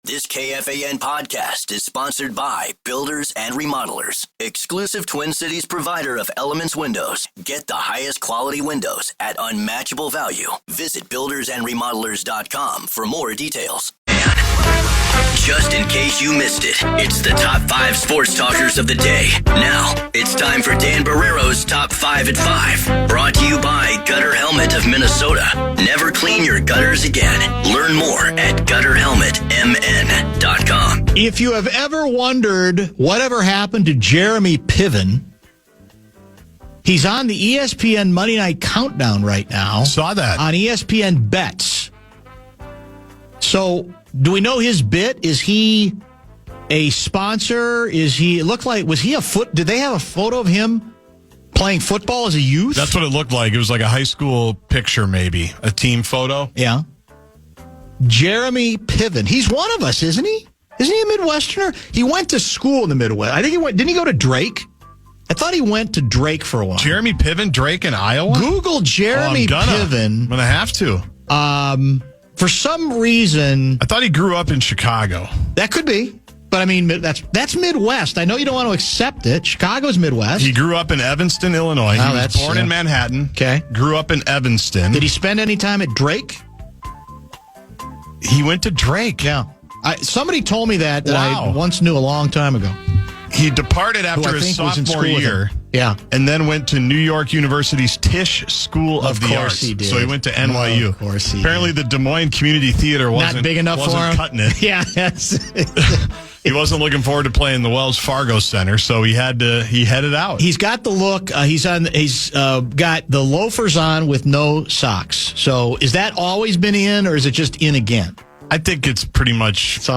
This KFAN podcast is sponsored by Builders and Remodelers, exclusive Twin Cities provider of Elements Windows. Get the highest quality windows at unmatchable value. Visit buildersandremodelers.com for more details. Just in case you missed it, it's the top 5 sports talkers of the day. Now, it's time for Dan Barrero's Top 5 at 5. Brought to you by Gutter Helmet of Minnesota. Never clean your gutters again. Learn more at gutterhelmetmn.com. If you have ever wondered whatever happened to Jeremy Piven, he's on the ESPN Monday Night Countdown right now. Saw that. On ESPN Bets. So, do we know his bit? Is he a sponsor? Is he, it looked like, was he did they have a photo of him playing football as a youth? That's what it looked like. It was like a high school picture, maybe. A team photo. Yeah. Jeremy Piven. He's one of us, isn't he? Isn't he a Midwesterner? He went to school in the Midwest. I think didn't he go to Drake? I thought he went to Drake for a while. Jeremy Piven, Drake in Iowa? Google Jeremy Piven. I'm going to have to. For some reason, I thought he grew up in Chicago. That could be. But, I mean, that's Midwest. I know you don't want to accept it. Chicago's Midwest. He grew up in Evanston, Illinois. He was born in Manhattan. Okay. Grew up in Evanston. Did he spend any time at Drake? He went to Drake. Yeah. Somebody told me that I once knew a long time ago. He departed after his sophomore year. Yeah. And then went to New York University's Tisch School of the Arts. He did. So he went to NYU. Of course he Apparently did. the Des Moines Community Theater wasn't big enough for him. Cutting it. Yeah. He wasn't looking forward to playing the Wells Fargo Center, so he headed out. He's got the look. He's got the loafers on with no socks. So is that always been in, or is it just in again? I think it's pretty much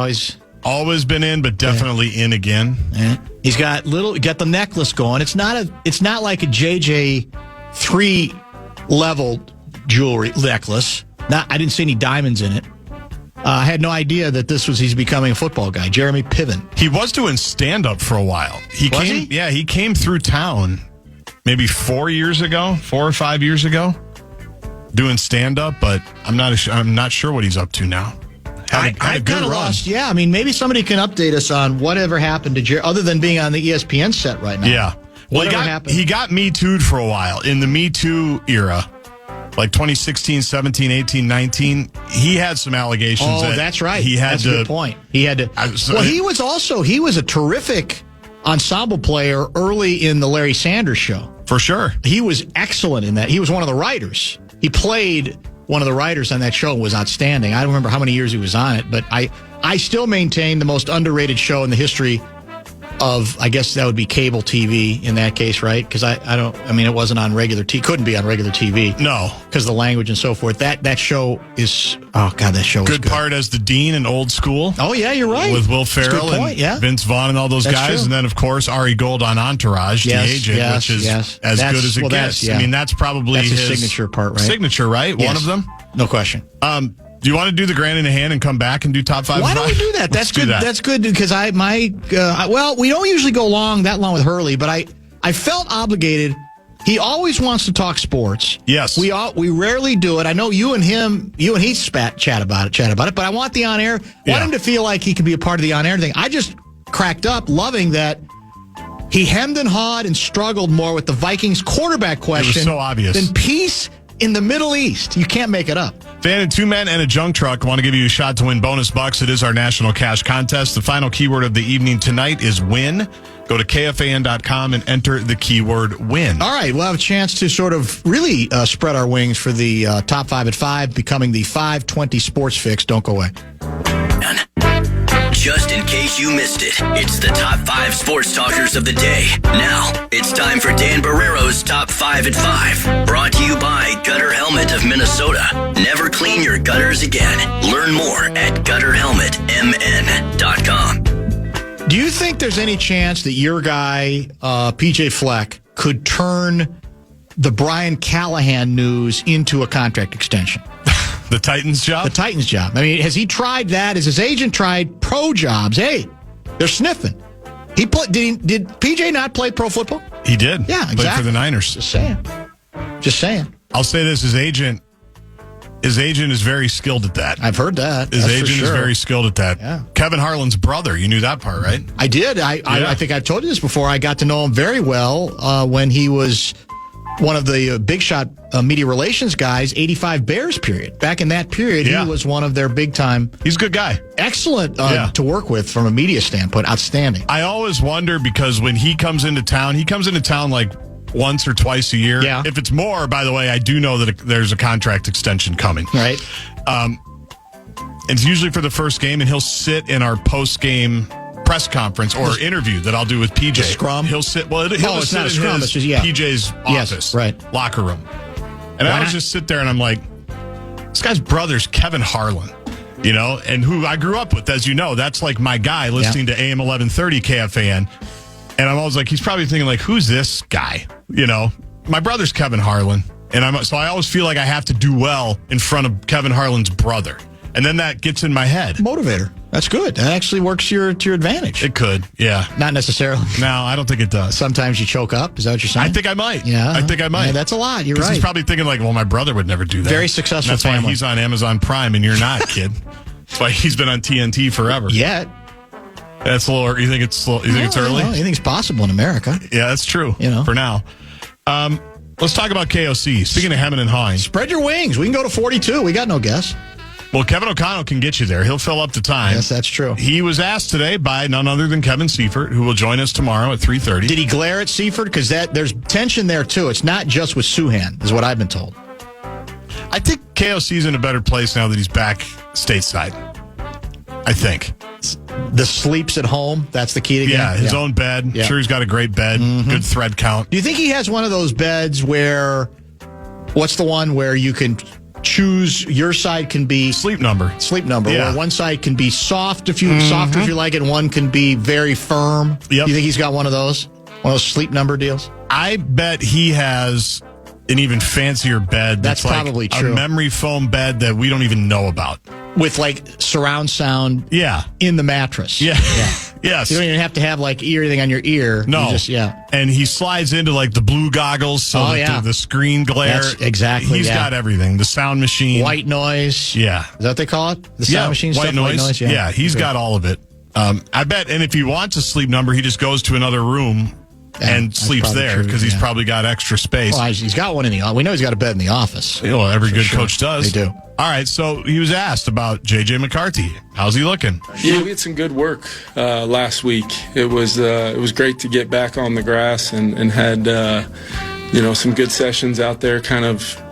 always been in, but definitely in again. Yeah. He's got the necklace going. It's not like a JJ 3-level jewelry necklace. I didn't see any diamonds in it. I had no idea that he's becoming a football guy. Jeremy Piven. He was doing stand-up for a while. He came through town maybe 4 or 5 years ago, doing stand-up, but I'm not sure what he's up to now. Had a good run. Lost. Yeah, I mean, maybe somebody can update us on whatever happened to Jerry, other than being on the ESPN set right now. Yeah. Well, he got Me Too'd for a while. In the Me Too era, like 2016, 17, 18, 19, he had some allegations. Oh, that's right. That's a good point. He had to. He was a terrific ensemble player early in the Larry Sanders Show. For sure. He was excellent in that. He was one of the writers. He played one of the writers on that show, was outstanding. I don't remember how many years he was on it, but I still maintain the most underrated show in the history of, I guess that would be cable TV in that case, right? Because it wasn't on regular TV. Couldn't be on regular TV. No. Because of the language and so forth. That show is, oh God, that show is good. Good part as the Dean in Old School. Oh, yeah, you're right. With Will Ferrell and Vince Vaughn and all those guys. True. And then, of course, Ari Gold on Entourage, the agent, which is as good as it gets. Yeah. I mean, that's probably his signature part, right? Signature, right? Yes. One of them? No question. Do you want to do the grand in a hand and come back and do top 5? Why don't we do that? That's good. That's good because we don't usually go that long with Hurley, but I felt obligated. He always wants to talk sports. Yes. We rarely do it. I know you and he chat about it, but I want the on air. Want him to feel like he can be a part of the on air thing. I just cracked up loving that he hemmed and hawed and struggled more with the Vikings quarterback question. It was so obvious. Than peace in the Middle East. You can't make it up. Fan and 2 men and a junk truck want to give you a shot to win bonus bucks. It is our national cash contest. The final keyword of the evening tonight is win. Go to KFAN.com and enter the keyword win. All right, we'll have a chance to sort of really spread our wings for the top 5 at 5, becoming the 520 Sports Fix. Don't go away. Just in case you missed it, it's the top 5 sports talkers of the day. Now, it's time for Dan Barrero's Top 5 at 5. Brought to you by Gutter Helmet of Minnesota. Never clean your gutters again. Learn more at gutterhelmetmn.com. Do you think there's any chance that your guy, PJ Fleck, could turn the Brian Callahan news into a contract extension? The Titans job? The Titans job. I mean, has he tried that? Has his agent tried pro jobs? Hey, they're sniffing. Did PJ not play pro football? He did. Yeah, exactly. Played for the Niners. Just saying. I'll say this, his agent His agent is very skilled at that. I've heard that. His agent is very skilled at that. Yeah. Kevin Harlan's brother. You knew that part, right? I did. I think I've told you this before. I got to know him very well when he was one of the big shot media relations guys, 85 Bears period. Back in that period, he was one of their big time. He's a good guy. Excellent to work with from a media standpoint. Outstanding. I always wonder because when he comes into town like once or twice a year. Yeah. If it's more, by the way, I do know that there's a contract extension coming. Right. It's usually for the first game, and he'll sit in our post-game press conference or interview that I'll do with PJ. The scrum? He'll sit. Well, it's not a scrum. It's just PJ's office, locker room. And I always just sit there and I'm like, this guy's brother's Kevin Harlan, and who I grew up with, as you know. That's like my guy listening to AM 1130 KFAN. And I'm always like, he's probably thinking like, who's this guy? My brother's Kevin Harlan, and so I always feel like I have to do well in front of Kevin Harlan's brother. And then that gets in my head. Motivator. That's good. That actually works to your advantage. It could, yeah. Not necessarily. No, I don't think it does. Sometimes you choke up. Is that what you're saying? I think I might. Yeah. I think I might. Yeah, that's a lot. You're right. He's probably thinking like, well, my brother would never do that. Very successful and that's family. Why he's on Amazon Prime and you're not, kid. That's why he's been on TNT forever. Yet. That's a little. You think it's slow? You think it's early? Anything's possible in America. Yeah, that's true. For now. Let's talk about KOC. Speaking of hemming and hawing. Spread your wings. We can go to 42. We got no guess. Well, Kevin O'Connell can get you there. He'll fill up the time. Yes, that's true. He was asked today by none other than Kevin Seifert, who will join us tomorrow at 3:30. Did he glare at Seifert? Because there's tension there, too. It's not just with Suhan, is what I've been told. I think KOC's in a better place now that he's back stateside. I think. The sleeps at home, that's the key to get. Yeah, his own bed. Yeah. Sure, he's got a great bed. Good thread count. Do you think he has one of those beds where, what's the one where you can choose, your side can be sleep number, where one side can be soft if you softer if you like it, and one can be very firm? Yep. Do you think he's got one of those sleep number deals? I bet he has an even fancier bed. That's like probably true. A memory foam bed that we don't even know about. With like surround sound in the mattress. Yeah. Yes. You don't even have to have like anything on your ear. No. You just, And he slides into like the blue goggles so that the screen glare. That's exactly. He's got everything. The sound machine. White noise. Yeah. Is that what they call it? The sound machine white stuff? Noise. White noise. Yeah, he's got all of it. I bet. And if he wants a sleep number, he just goes to another room and sleeps there because he's probably got extra space. Well, he's got one we know he's got a bed in the office. Well, every good coach does. They do. All right, so he was asked about J.J. McCarthy. How's he looking? Yeah, we had some good work last week. It was great to get back on the grass and had some good sessions out there, kind of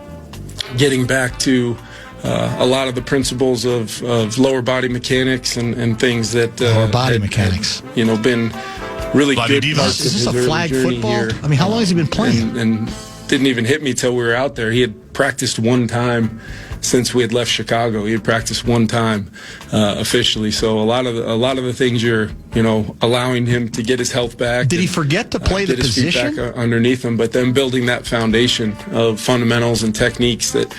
getting back to a lot of the principles of lower body mechanics and things that lower body mechanics. Been really good parts Is this of a his flag journey football? here. I mean, how long has he been playing? And didn't even hit me till we were out there. He had practiced one time since we had left Chicago. He had practiced one time officially. So a lot of the things you're allowing him to get his health back. Did he forget to play the position? Get his feet back underneath him, but then building that foundation of fundamentals and techniques that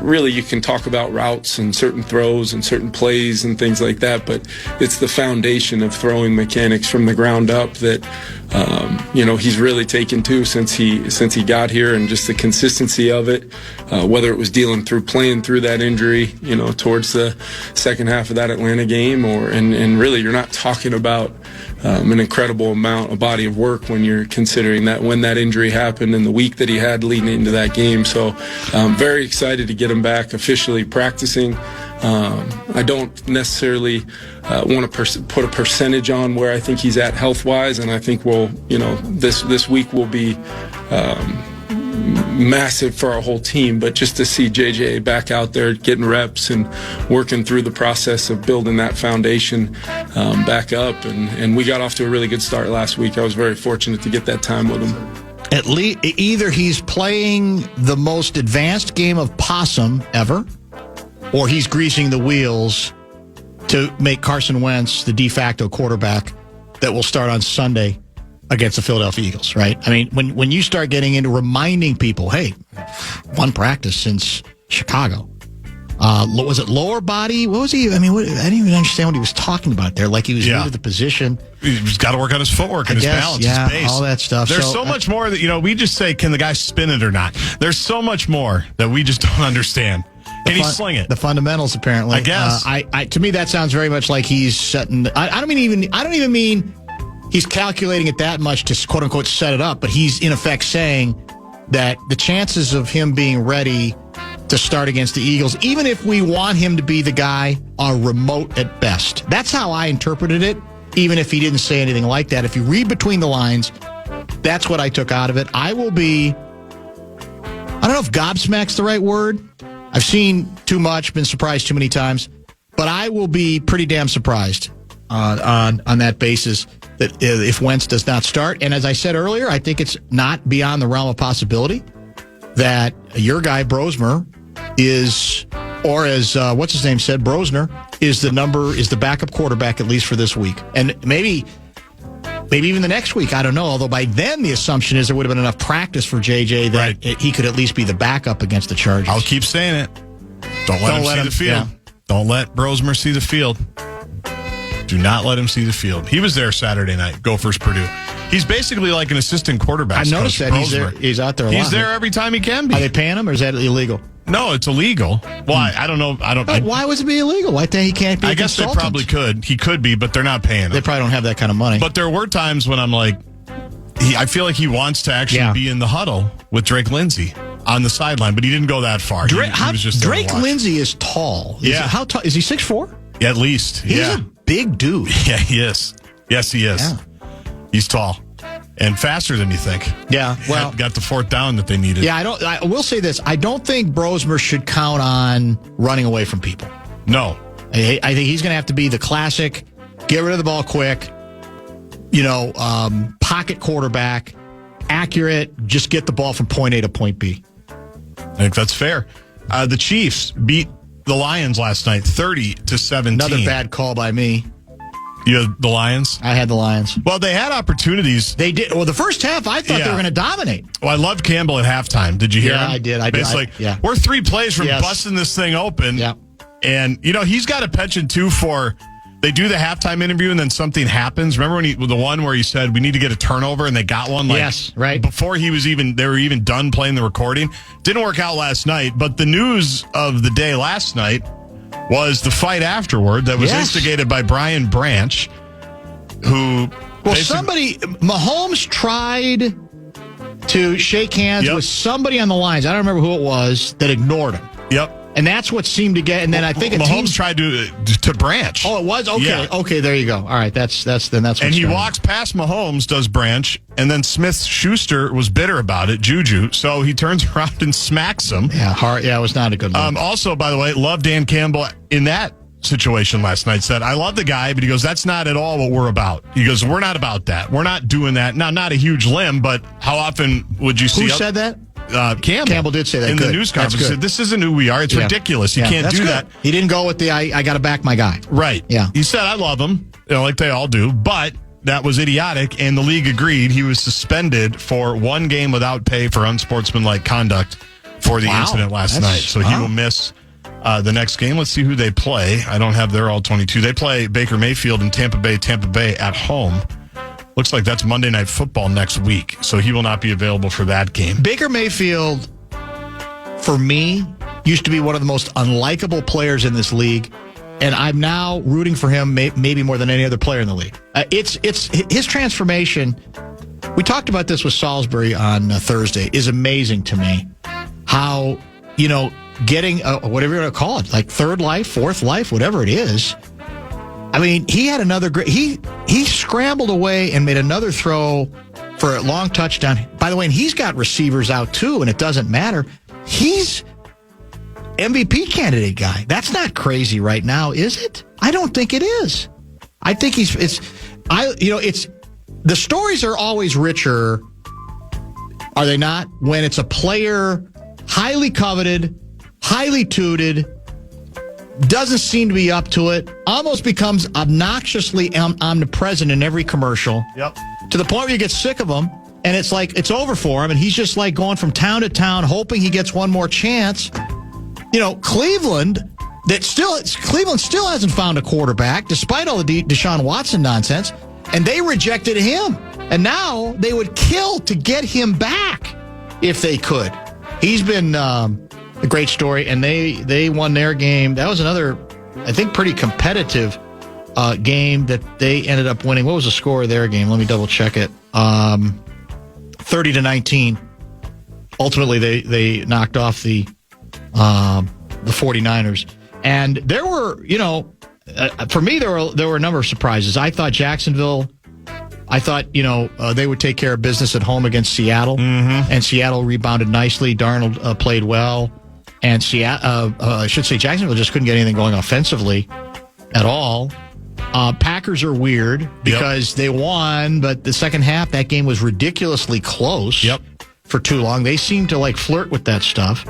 really you can talk about routes and certain throws and certain plays and things like that, but it's the foundation of throwing mechanics from the ground up that he's really taken to since he got here, and just the consistency of it, whether it was playing through that injury towards the second half of that Atlanta game, and really you're not talking about an incredible body of work when you're considering that when that injury happened and the week that he had leading into that game. So I'm very excited to get him back officially practicing. I don't necessarily want to put a percentage on where I think he's at health-wise, and I think this week will be massive for our whole team, but just to see JJ back out there getting reps and working through the process of building that foundation back up, and we got off to a really good start last week. I was very fortunate to get that time with him. At least either he's playing the most advanced game of possum ever, or he's greasing the wheels to make Carson Wentz the de facto quarterback that will start on Sunday against the Philadelphia Eagles, right? I mean, when you start getting into reminding people, hey, one practice since Chicago. Was it lower body? What was he? I mean, I didn't even understand what he was talking about there. Like he was new to the position. He's got to work on his footwork and his balance, his base. All that stuff. There's so much more that, we just say, can the guy spin it or not? There's so much more that we just don't understand. Can he sling it? The fundamentals, apparently. I guess. To me, that sounds very much like he's setting. I don't even mean he's calculating it that much to quote unquote set it up, but he's in effect saying that the chances of him being ready to start against the Eagles, even if we want him to be the guy, are remote at best. That's how I interpreted it, even if he didn't say anything like that. If you read between the lines, that's what I took out of it. I will be, I don't know if gobsmack's the right word. I've seen too much, been surprised too many times, but I will be pretty damn surprised on that basis that if Wentz does not start. And as I said earlier, I think it's not beyond the realm of possibility that your guy, Brosmer, is, or as what's his name said, Brosner, is the backup quarterback, at least for this week. And maybe even the next week, I don't know. Although by then the assumption is there would have been enough practice for JJ that he could at least be the backup against the Chargers. I'll keep saying it. Don't let him see the field. Yeah. Don't let Brosmer see the field. Do not let him see the field. He was there Saturday night, Gophers Purdue. He's basically like an assistant quarterback. I noticed that he's out there a lot. He's there every time he can be. Are they paying him, or is that illegal? No, it's illegal. Why? I don't know. Why would it be illegal? I think he can't be a guess consultant. They probably could. He could be, but they're not paying him. They probably don't have that kind of money. But there were times when I'm like, I feel like he wants to actually be in the huddle with Drake Lindsay on the sideline, but he didn't go that far. He was just there Drake Lindsay is tall. How tall? Is he 6'4"? Yeah, at least. He's a big dude. Yeah, he is. Yes, he is. Yeah. He's tall. And faster than you think. Yeah, well, got the fourth down that they needed. Yeah, I will say this: I don't think Brosmer should count on running away from people. No, I think he's going to have to be the classic, get rid of the ball quick, pocket quarterback, accurate, just get the ball from point A to point B. I think that's fair. The Chiefs beat the Lions last night, 30-17. Another bad call by me. You had the Lions? I had the Lions. Well, they had opportunities. They did. Well, the first half, I thought they were going to dominate. Well, I loved Campbell at halftime. Did you hear him? I did. We're 3 plays from busting this thing open. Yeah. And, he's got a penchant, too, for they do the halftime interview and then something happens. Remember when the one where he said, we need to get a turnover, and they got one? Yes, right. Before they were even done playing the recording. Didn't work out last night, but the news of the day last night was the fight afterward that was instigated by Brian Branch, who... Well, Mahomes tried to shake hands with somebody on the lines. I don't remember who it was that ignored him. Yep. And that's what seemed to get... And then I think Mahomes tried to Branch. Oh, it was? Okay. Yeah. Okay, there you go. All right, that's what's and he walks past Mahomes, does Branch, and then Smith-Schuster was bitter about it, Juju, so he turns around and smacks him. Yeah, it was not a good move. Also, by the way, love Dan Campbell in that situation last night. Said, I love the guy, but he goes, that's not at all what we're about. He goes, we're not about that. We're not doing that. Now, not a huge limb, but how often would you see... Who said that? Campbell did say that in the news conference. Said, this isn't who we are. It's ridiculous. You can't do that. He didn't go with the I got to back my guy. Right. Yeah. He said, I love him, like they all do, but that was idiotic, and the league agreed. He was suspended for 1 game without pay for unsportsmanlike conduct for the incident last night. So he will miss the next game. Let's see who they play. I don't have their all 22. They play Baker Mayfield in Tampa Bay at home. Looks like that's Monday Night Football next week, so he will not be available for that game. Baker Mayfield, for me, used to be one of the most unlikable players in this league, and I'm now rooting for him maybe more than any other player in the league. It's his transformation. We talked about this with Salisbury on Thursday. Is amazing to me. How getting whatever you're going to call it, like third life, fourth life, whatever it is. I mean, he had another great... He scrambled away and made another throw for a long touchdown. By the way, and he's got receivers out too, and it doesn't matter. He's MVP candidate guy. That's not crazy right now, is it? I don't think it is. I think it's the stories are always richer, are they not? When it's a player highly coveted, highly touted, doesn't seem to be up to it, almost becomes obnoxiously omnipresent in every commercial. Yep. To the point where you get sick of him, and it's like it's over for him, and he's just like going from town to town, hoping he gets one more chance. Cleveland still hasn't found a quarterback, despite all the Deshaun Watson nonsense, and they rejected him. And now they would kill to get him back if they could. He's been a great story. And they won their game. That was another, I think, pretty competitive game that they ended up winning. What was the score of their game? Let me double check it. 30-19. Ultimately, they knocked off the 49ers. And there were, for me, there were a number of surprises. I thought Jacksonville, they would take care of business at home against Seattle, and Seattle rebounded nicely. Darnold played well, and Jacksonville just couldn't get anything going offensively at all. Packers are weird because they won, but the second half, that game was ridiculously close for too long. They seem to flirt with that stuff.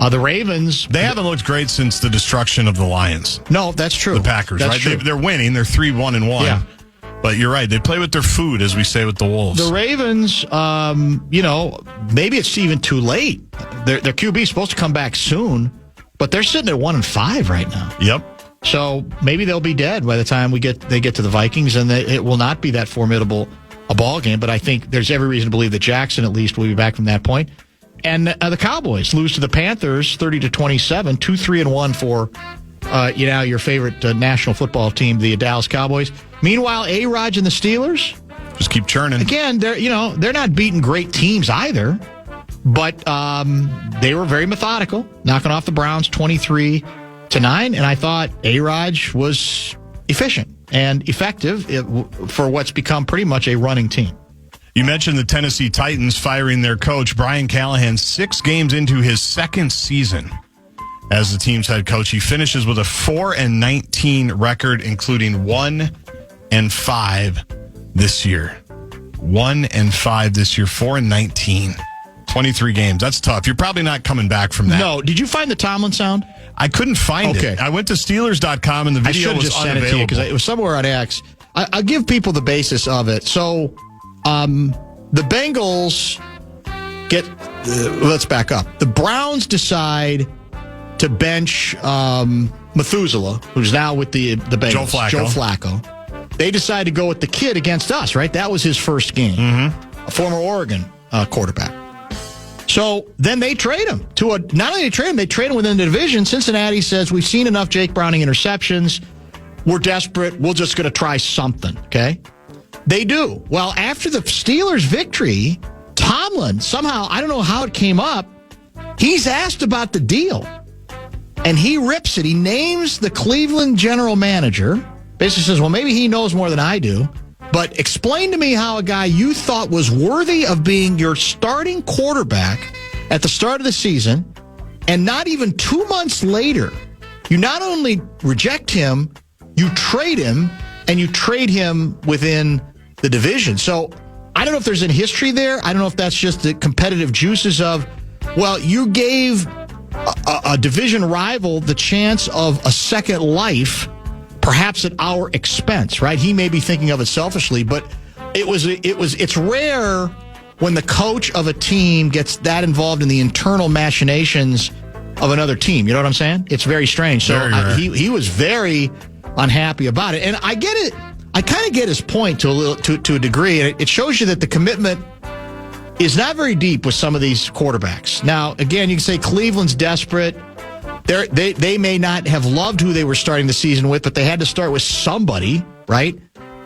The Ravens... They haven't looked great since the destruction of the Lions. No, that's true. The Packers, that's right? True. They're winning. They're 3-1-1. Yeah. But you're right. They play with their food, as we say with the Wolves. The Ravens, maybe it's even too late. Their QB is supposed to come back soon, but they're sitting at 1-5 right now. Yep. So maybe they'll be dead by the time they get to the Vikings, and it will not be that formidable a ball game. But I think there's every reason to believe that Jackson at least will be back from that point. And the Cowboys lose to the Panthers 30-27, 2-3-1 for your favorite National Football team, the Dallas Cowboys. Meanwhile, A-Rod and the Steelers just keep churning. Again, they're not beating great teams either, but they were very methodical, knocking off the Browns 23-9. And I thought A-Rod was efficient and effective for what's become pretty much a running team. You mentioned the Tennessee Titans firing their coach, Brian Callahan, 6 games into his second season as the team's head coach. He finishes with a 4-19 record, including 1-5 this year. 1-5 this year, 4-19. 23 games. That's tough. You're probably not coming back from that. No. Did you find the Tomlin sound? I couldn't find it. I went to Steelers.com and the video was just unavailable. Sent it to you because it was somewhere on X. I'll give people the basis of it. So, the Bengals get. Let's back up. The Browns decide to bench Methuselah, who's now with the Bengals. Joe Flacco. They decide to go with the kid against us. Right, that was his first game. A former Oregon quarterback. So then they trade him not only they trade him within the division. Cincinnati says, we've seen enough Jake Browning interceptions. We're desperate. We're just going to try something. Okay. They do. Well, after the Steelers' victory, Tomlin, somehow, I don't know how it came up, he's asked about the deal. And he rips it. He names the Cleveland general manager. Basically says, well, maybe he knows more than I do. But explain to me how a guy you thought was worthy of being your starting quarterback at the start of the season, and not even 2 months later, you not only reject him, you trade him, and you trade him within the division. So I don't know if there's any history there. I don't know if that's just the competitive juices of, well, you gave a division rival the chance of a second life, perhaps at our expense, right? He may be thinking of it selfishly, but it's rare when the coach of a team gets that involved in the internal machinations of another team. You know what I'm saying? It's very strange. So he was very unhappy about it. And I get it. I kind of get his point to a degree. And it shows you that the commitment is not very deep with some of these quarterbacks. Now, again, you can say Cleveland's desperate. They may not have loved who they were starting the season with, but they had to start with somebody, right?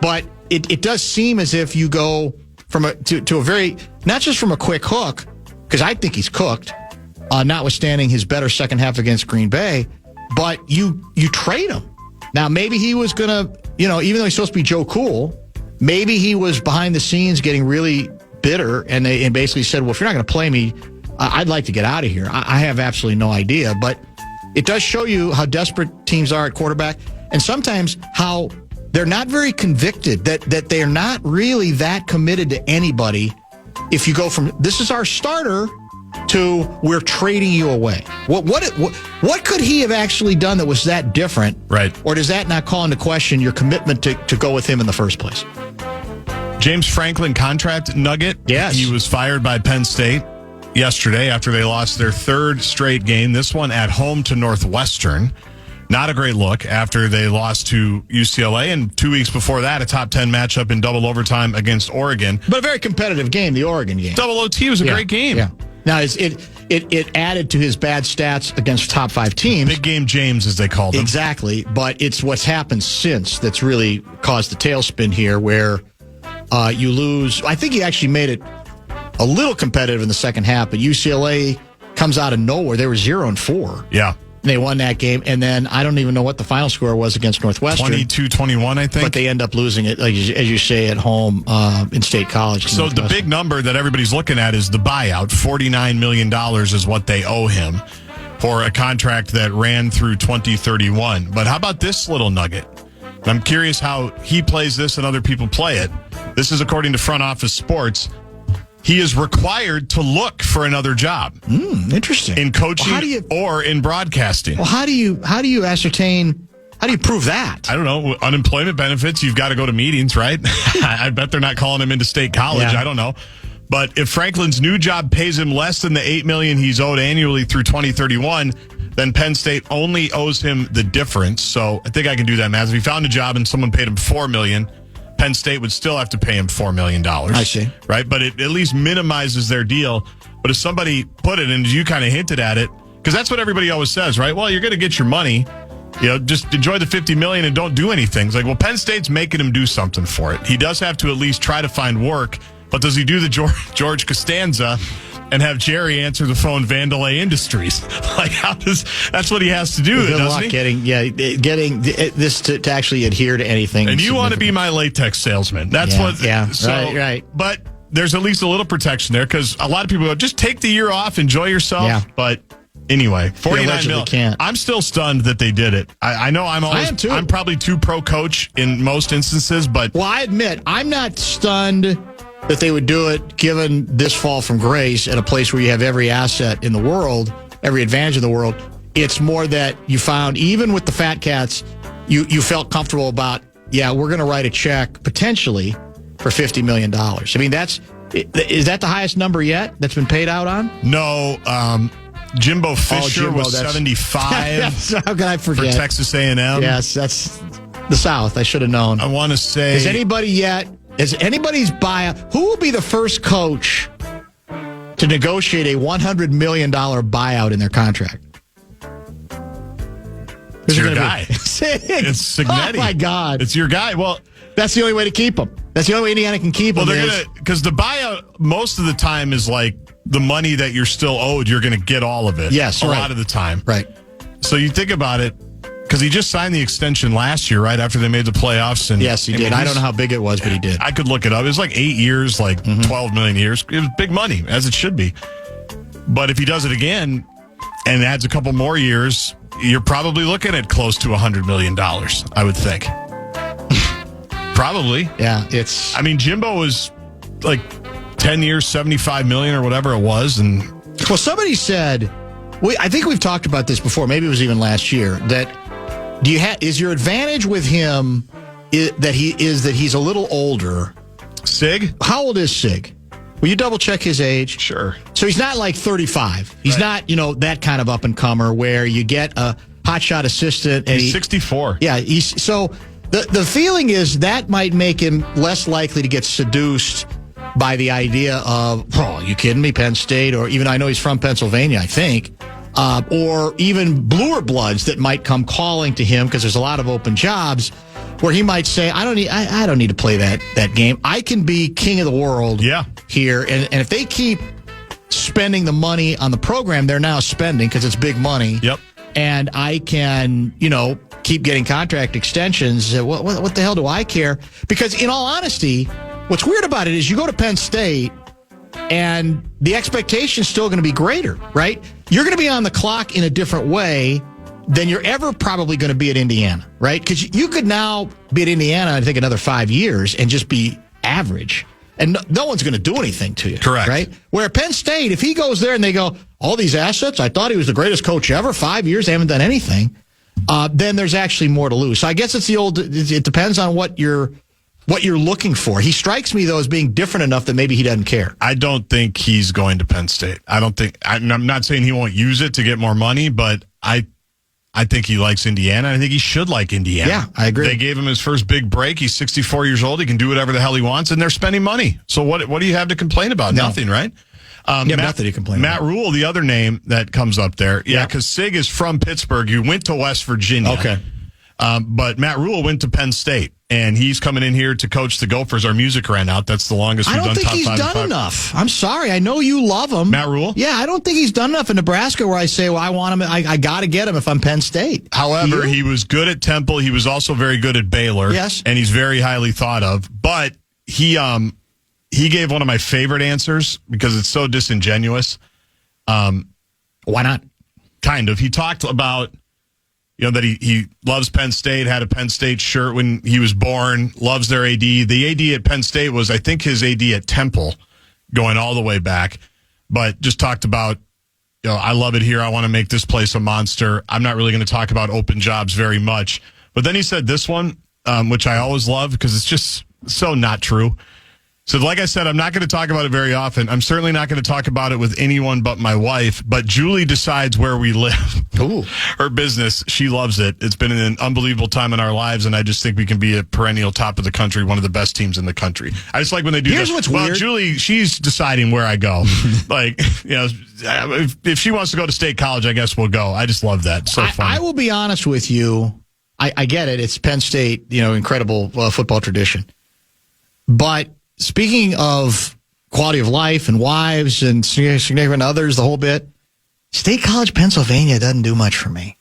But it does seem as if you go from to a very, not just from a quick hook, because I think he's cooked, notwithstanding his better second half against Green Bay, but you trade him. Now, maybe he was going to, even though he's supposed to be Joe Cool, maybe he was behind the scenes getting really bitter and basically said, well, if you're not going to play me, I'd like to get out of here. I have absolutely no idea, but it does show you how desperate teams are at quarterback, and sometimes how they're not very convicted, that they're not really that committed to anybody. If you go from, this is our starter, to we're trading you away. What could he have actually done that was that different? Right. Or does that not call into question your commitment to go with him in the first place? James Franklin contract nugget. Yes. He was fired by Penn State yesterday after they lost their third straight game, this one at home to Northwestern. Not a great look after they lost to UCLA, and 2 weeks before that, a top 10 matchup in double overtime against Oregon. But a very competitive game, the Oregon game. Double OT was a great game. Yeah. Now, it added to his bad stats against top 5 teams. Big game James, as they called him. Exactly, but it's what's happened since that's really caused the tailspin here, where you lose. I think he actually made it a little competitive in the second half, but UCLA comes out of nowhere. They were 0-4. Yeah. They won that game, and then I don't even know what the final score was against Northwestern. 22-21, I think. But they end up losing it, like, as you say, at home in State College. So the big number that everybody's looking at is the buyout. $49 million is what they owe him for a contract that ran through 2031. But how about this little nugget? I'm curious how he plays this and other people play it. This is according to Front Office Sports. He is required to look for another job. Interesting. In coaching or in broadcasting. Well, how do you ascertain, how do you prove that? I don't know. Unemployment benefits, you've got to go to meetings, right? I bet they're not calling him into State College. Yeah. I don't know. But if Franklin's new job pays him less than the $8 million he's owed annually through 2031, then Penn State only owes him the difference. So I think I can do that, Matt. If he found a job and someone paid him $4 million, Penn State would still have to pay him $4 million. I see. Right? But it at least minimizes their deal. But if somebody put it, and you kind of hinted at it, because that's what everybody always says, right? Well, you're going to get your money. Just enjoy the $50 million and don't do anything. It's like, well, Penn State's making him do something for it. He does have to at least try to find work. But does he do the George Costanza and have Jerry answer the phone, Vandalay Industries? Like, that's what he has to do, doesn't he? Getting this to actually adhere to anything. And you want to be my latex salesman. That's what. Yeah, so, right. But there's at least a little protection there, because a lot of people go, just take the year off, enjoy yourself. Yeah. But anyway, $49 million. Can't. I'm still stunned that they did it. I know I'm probably too pro coach in most instances, but. Well, I admit, I'm not stunned that they would do it given this fall from grace at a place where you have every asset in the world, every advantage in the world. It's more that you found, even with the Fat Cats, you felt comfortable about, we're going to write a check potentially for $50 million. I mean, is that the highest number yet that's been paid out on? No, Jimbo Fisher was 75. How can I forget? For Texas A&M. Yes, that's the South. I should have known. I want to say. Has anybody's buyout? Who will be the first coach to negotiate a $100 million buyout in their contract? It's your guy. Sig. It's Signetti. Oh, my God. It's your guy. Well, that's the only way to keep him. That's the only way Indiana can keep him. Well, because the buyout most of the time is like the money that you're still owed, you're going to get all of it. Yes, a lot of the time. Right. So you think about it, because he just signed the extension last year, right after they made the playoffs. And yes, he did. I don't know how big it was, but he did. I could look it up. It was like 8 years, like 12 million years. It was big money, as it should be. But if he does it again and adds a couple more years, you're probably looking at close to $100 million, I would think. Probably. Yeah, I mean, Jimbo was like 10 years, $75 million or whatever it was. And well, somebody said, I think we've talked about this before, maybe it was even last year, that is your advantage with him that he's a little older? Sig? How old is Sig? Will you double check his age? Sure. So he's not like 35. He's not, that kind of up and comer where you get a hotshot assistant. And he's 64. Yeah. So the feeling is that might make him less likely to get seduced by the idea of, are you kidding me, Penn State? Or even, I know he's from Pennsylvania, I think. Or even bluer bloods that might come calling to him because there's a lot of open jobs where he might say, I don't need to play that game. I can be king of the world here. And if they keep spending the money on the program they're now spending, because it's big money. Yep. And I can, keep getting contract extensions. What the hell do I care? Because in all honesty, what's weird about it is you go to Penn State and the expectation is still going to be greater, right? You're going to be on the clock in a different way than you're ever probably going to be at Indiana, right? Because you could now be at Indiana, I think, another 5 years and just be average. And no one's going to do anything to you. Correct. Right? Where at Penn State, if he goes there and they go, all these assets, I thought he was the greatest coach ever, 5 years, they haven't done anything, then there's actually more to lose. So I guess it depends on what you're looking for. He strikes me, though, as being different enough that maybe he doesn't care. I don't think he's going to Penn State. I'm not saying he won't use it to get more money, but I think he likes Indiana. I think he should like Indiana. Yeah, I agree. They gave him his first big break. He's 64 years old. He can do whatever the hell he wants, and they're spending money. So what do you have to complain about? No. Nothing, right? Nothing to complain Matt about. Rule, the other name that comes up there. Yeah, because Sig is from Pittsburgh. You went to West Virginia. Okay. But Matt Rule went to Penn State, and he's coming in here to coach the Gophers. Our music ran out. That's the longest we've done. I don't think top he's 5 done enough. I'm sorry. I know you love him. Matt Rule? Yeah, I don't think he's done enough in Nebraska where I say, well, I want him. I got to get him if I'm Penn State. However, he was good at Temple. He was also very good at Baylor. Yes. And he's very highly thought of. But he gave one of my favorite answers because it's so disingenuous. Why not? Kind of. He talked about, that he loves Penn State, had a Penn State shirt when he was born, loves their AD. The AD at Penn State was, I think, his AD at Temple, going all the way back. But just talked about, I love it here. I want to make this place a monster. I'm not really going to talk about open jobs very much. But then he said this one, which I always love because it's just so not true. So like I said, I'm not going to talk about it very often. I'm certainly not going to talk about it with anyone but my wife. But Julie decides where we live. Ooh. Her business, she loves it. It's been an unbelievable time in our lives, and I just think we can be a perennial top of the country, one of the best teams in the country. I just like when they do Here's that. what's well, weird. Julie, she's deciding where I go. If she wants to go to State College, I guess we'll go. I just love that. So fun. I will be honest with you. I get it. It's Penn State, incredible football tradition. But speaking of quality of life and wives and significant others, the whole bit, State College, Pennsylvania doesn't do much for me.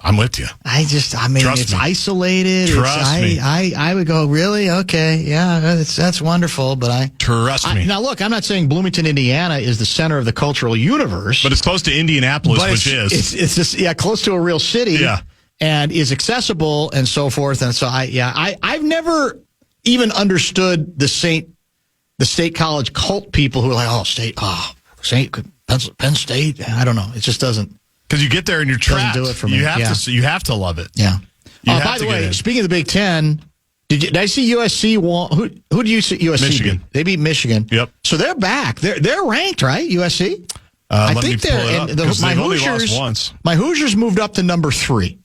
I'm with you. Trust it's me. Isolated. Trust me. I would go, really? Okay. Yeah, that's wonderful. But Trust me. Now, look, I'm not saying Bloomington, Indiana is the center of the cultural universe. But it's close to Indianapolis, which is. It's just, close to a real city. Yeah. And is accessible and so forth. And so I've never even understood the State College cult people who are like, Penn State. I don't know. It just doesn't. Because you get there and you're trapped. Doesn't do it for me. You have to love it. Yeah. By the way, speaking of the Big Ten, did I see USC? Who do you see USC Michigan. beat? They beat Michigan. Yep. So they're back. They're ranked, right? USC. I think they're. My only Hoosiers. lost once. My Hoosiers moved up to number 3.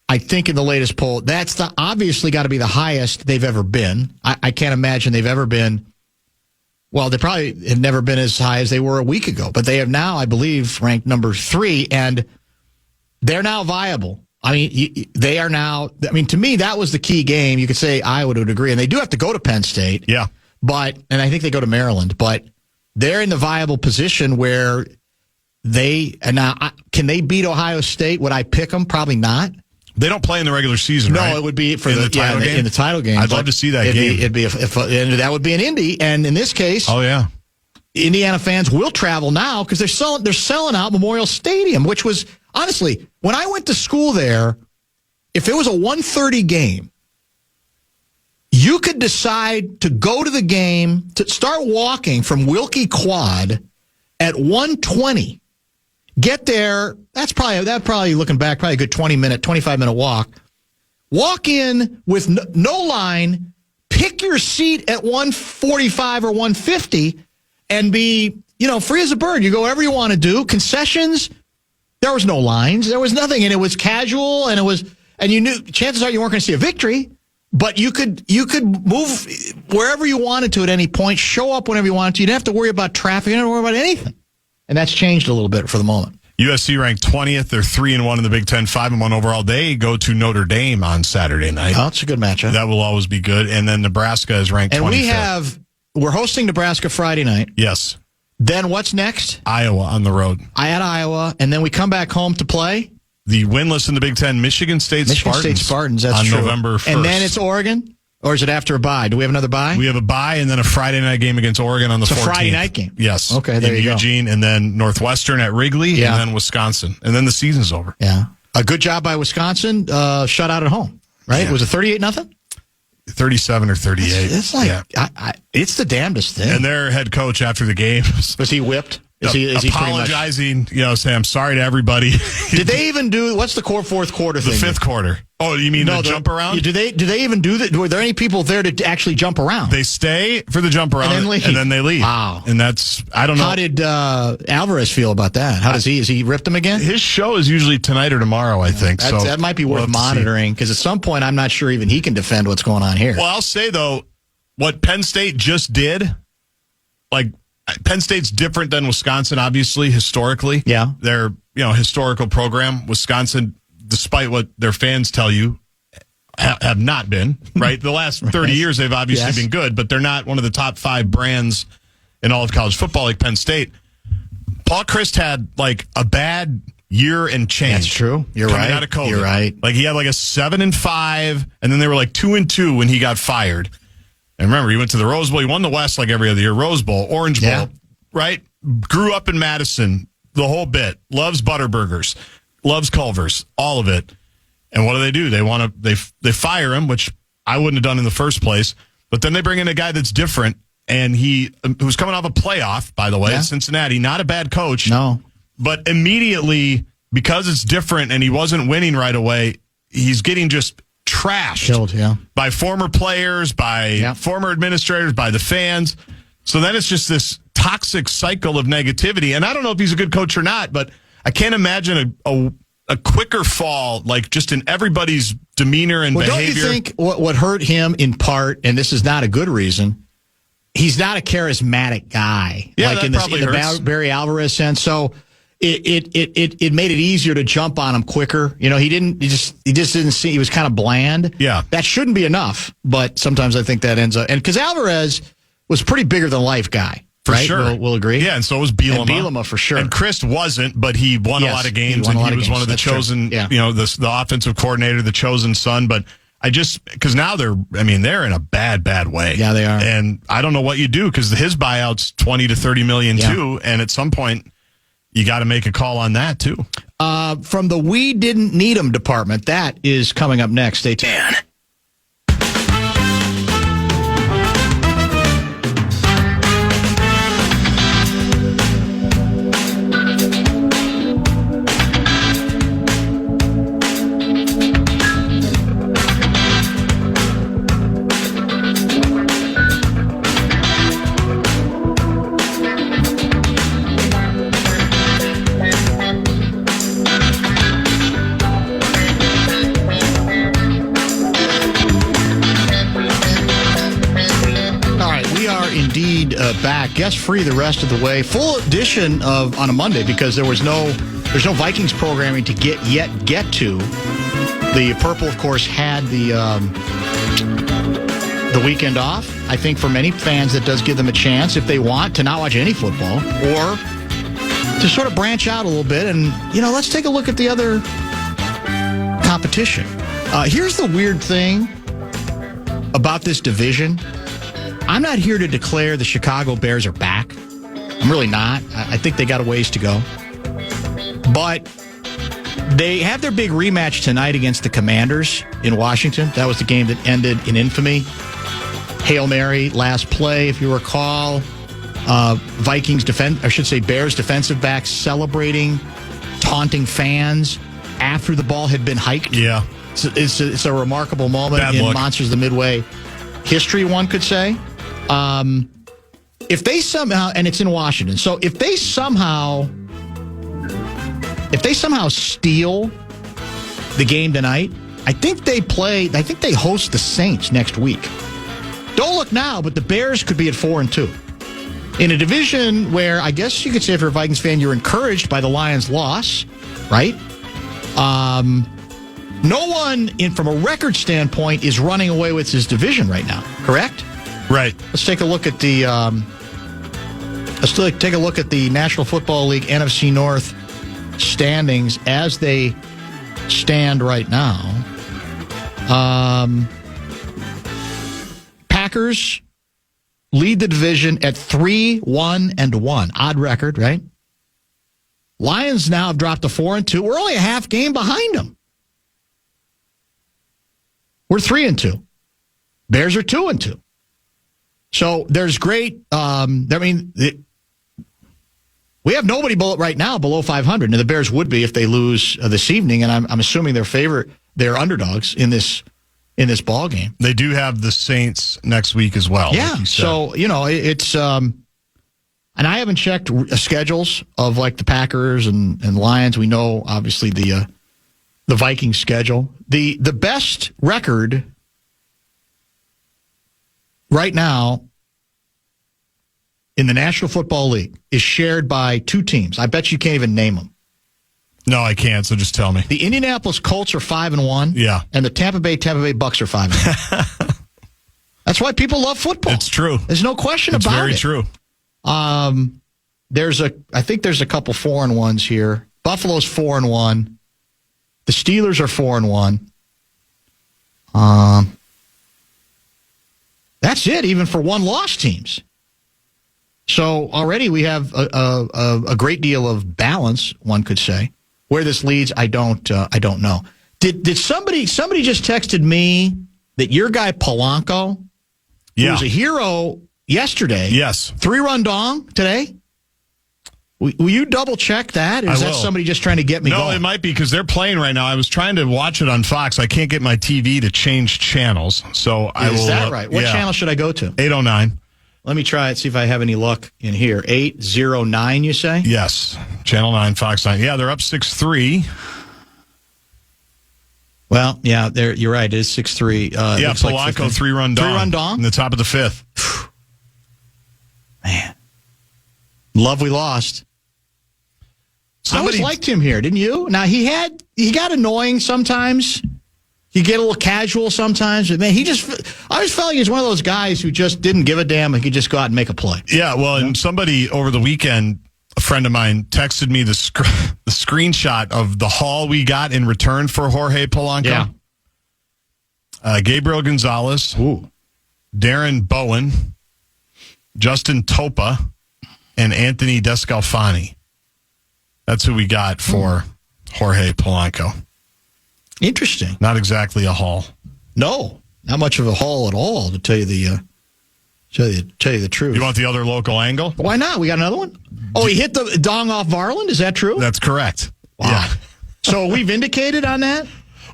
I think in the latest poll, that's obviously got to be the highest they've ever been. I can't imagine they've ever been. Well, they probably have never been as high as they were a week ago, but they have now, I believe, ranked number 3, and they're now viable. I mean, they are now. I mean, to me, that was the key game. You could say Iowa would agree, and they do have to go to Penn State. Yeah, and I think they go to Maryland, but they're in the viable position where can they beat Ohio State? Would I pick them? Probably not. They don't play in the regular season, right? No, it would be for the title game. In the title game. I'd love to see that game. That would be an Indy, and in this case, oh yeah, Indiana fans will travel now because they're selling out Memorial Stadium, which was honestly when I went to school there. If it was a 1:30 game, you could decide to go to the game to start walking from Wilkie Quad at 1:20. Get there. That's probably looking back, probably a good 25-minute walk. Walk in with no line, pick your seat at 145 or 150, and be, free as a bird. You go wherever you want to do. Concessions, there was no lines. There was nothing. And it was casual, and you knew, chances are you weren't going to see a victory, but you could move wherever you wanted to at any point, show up whenever you wanted to. You didn't have to worry about traffic. You didn't have to worry about anything. And that's changed a little bit for the moment. USC ranked 20th. They're 3-1 in the Big Ten, 5-1 overall. They go to Notre Dame on Saturday night. Oh, that's a good matchup. That will always be good. And then Nebraska is ranked 25th. And we're hosting Nebraska Friday night. Yes. Then what's next? Iowa on the road. At Iowa, and then we come back home to play the winless in the Big Ten, Michigan State Spartans. That's on true. November 1st. And then it's Oregon. Or is it after a bye? Do we have another bye? We have a bye and then a Friday night game against Oregon on the 14th. It's a Friday night game. Yes. Okay, there you go. Eugene, and then Northwestern at Wrigley, and then Wisconsin. And then the season's over. Yeah. A good job by Wisconsin. Shut out at home, right? Yeah. Was it 38-0? 37 or 38. It's like, it's the damnedest thing. And their head coach after the game. Was he whipped? Is he apologizing, saying, I'm sorry to everybody. Did they even do, what's the fourth quarter thing? The fifth quarter. Oh, you mean the jump around? Do they even do that? Were there any people there to actually jump around? They stay for the jump around and then they leave. Wow. And that's, I don't know. How did Alvarez feel about that? How does he? Has he ripped him again? His show is usually tonight or tomorrow, I think. That might be worth monitoring because at some point I'm not sure even he can defend what's going on here. Well, I'll say, though, what Penn State just did, like, Penn State's different than Wisconsin, obviously, historically. Yeah. Their historical program. Wisconsin, despite what their fans tell you, have not been, right? The last 30 years, they've obviously been good, but they're not one of the top 5 brands in all of college football like Penn State. Paul Chryst had like a bad year and change. That's true. You're coming right. Out of COVID. You're right. Like he had like a 7-5, and then they were like 2-2 when he got fired. And remember, he went to the Rose Bowl. He won the West like every other year. Rose Bowl, Orange Bowl, right? Grew up in Madison, the whole bit. Loves Butterburgers, loves Culver's, all of it. And what do? They fire him, which I wouldn't have done in the first place. But then they bring in a guy that's different, and who's coming off a playoff, by the way, at Cincinnati. Not a bad coach. No. But immediately, because it's different and he wasn't winning right away, he's getting just trashed. Killed, by former players, by former administrators, by the fans. So then it's just this toxic cycle of negativity. And I don't know if he's a good coach or not, but I can't imagine a quicker fall, like just in everybody's demeanor and behavior. Don't you think what hurt him in part, and this is not a good reason, he's not a charismatic guy, like in the Barry Alvarez sense. So it made it easier to jump on him quicker. He just didn't see. He was kind of bland. Yeah, that shouldn't be enough. But sometimes I think that ends up, and because Alvarez was pretty bigger than life guy. For right? sure. We'll agree. Yeah, and so was Bielema. And Bielema, for sure. And Chryst wasn't, but he won a lot of games, and he was one of the chosen, the offensive coordinator, the chosen son. But because now they're in a bad way. Yeah, they are. And I don't know what you do, because his buyout's $20 to $30 million too, and at some point, you got to make a call on that too. From the We Didn't Need 'Em department, that is coming up next. Stay tuned. Back, guest free the rest of the way. Full edition on a Monday, because there's no Vikings programming to get to. The Purple, of course, had the weekend off. I think for many fans that does give them a chance, if they want, to not watch any football, or to sort of branch out a little bit and let's take a look at the other competition. Here's the weird thing about this division. I'm not here to declare the Chicago Bears are back. I'm really not. I think they got a ways to go. But they have their big rematch tonight against the Commanders in Washington. That was the game that ended in infamy. Hail Mary, last play, if you recall. Bears defensive backs celebrating, taunting fans after the ball had been hiked. Yeah. It's a remarkable moment in Monsters of the Midway history, one could say. If they somehow, and it's in Washington, so if they somehow steal the game tonight, I think they host the Saints next week. Don't look now, but the Bears could be at 4-2 in a division where I guess you could say, if you're a Vikings fan, you're encouraged by the Lions' loss, right? No one, from a record standpoint, is running away with his division right now. Correct? Right. Let's take a look at the National Football League NFC North standings as they stand right now. Packers lead the division at 3-1-1. Odd record, right? Lions now have dropped to 4-2. We're only a half game behind them. We're 3-2. Bears are 2-2. So there's great. We have nobody right now below 500. Now the Bears would be if they lose this evening, and I'm assuming they're underdogs in this ball game. They do have the Saints next week as well. Yeah. Like so it's and I haven't checked schedules of like the Packers and Lions. We know obviously the Vikings schedule. The best record right now in the National Football League is shared by two teams. I bet you can't even name them. No, I can't, so just tell me. The Indianapolis Colts are 5-1. Yeah. And the Tampa Bay Bucks are 5-1. That's why people love football. It's true. There's no question about it. It's very true. I think there's a couple 4-1s here. Buffalo's 4-1. The Steelers are 4-1. That's it, even for one-loss teams. So already we have a great deal of balance, one could say. Where this leads, I don't know. Did somebody just texted me that your guy Polanco, who was a hero yesterday, 3-run dong today? Will you double check that? Or is that somebody just trying to get me going? No, it might be because they're playing right now. I was trying to watch it on Fox. I can't get my TV to change channels. So Is that right? What channel should I go to? 809. Let me try it, see if I have any luck in here. 809, you say? Yes. Channel 9, Fox 9. Yeah, they're up 6-3. Well, yeah, you're right. It is 6-3. Polanco, like 3-run dong. 3-run dong? In the top of the fifth. Man. Love we lost. I always liked him here, didn't you? Now, he got annoying sometimes. He get a little casual sometimes. But, man, I always felt like he was one of those guys who just didn't give a damn and could just go out and make a play. Yeah, well, and somebody over the weekend, a friend of mine, texted me the screenshot of the haul we got in return for Jorge Polanco. Yeah. Gabriel Gonzalez, Darren Bowen, Justin Topa, and Anthony Descalfani. That's who we got for Jorge Polanco. Interesting. Not exactly a haul. No, not much of a haul at all, to tell you the truth. You want the other local angle? Why not? We got another one? Oh, he hit the dong off Varland? Is that true? That's correct. Wow. Yeah. So are we vindicated on that?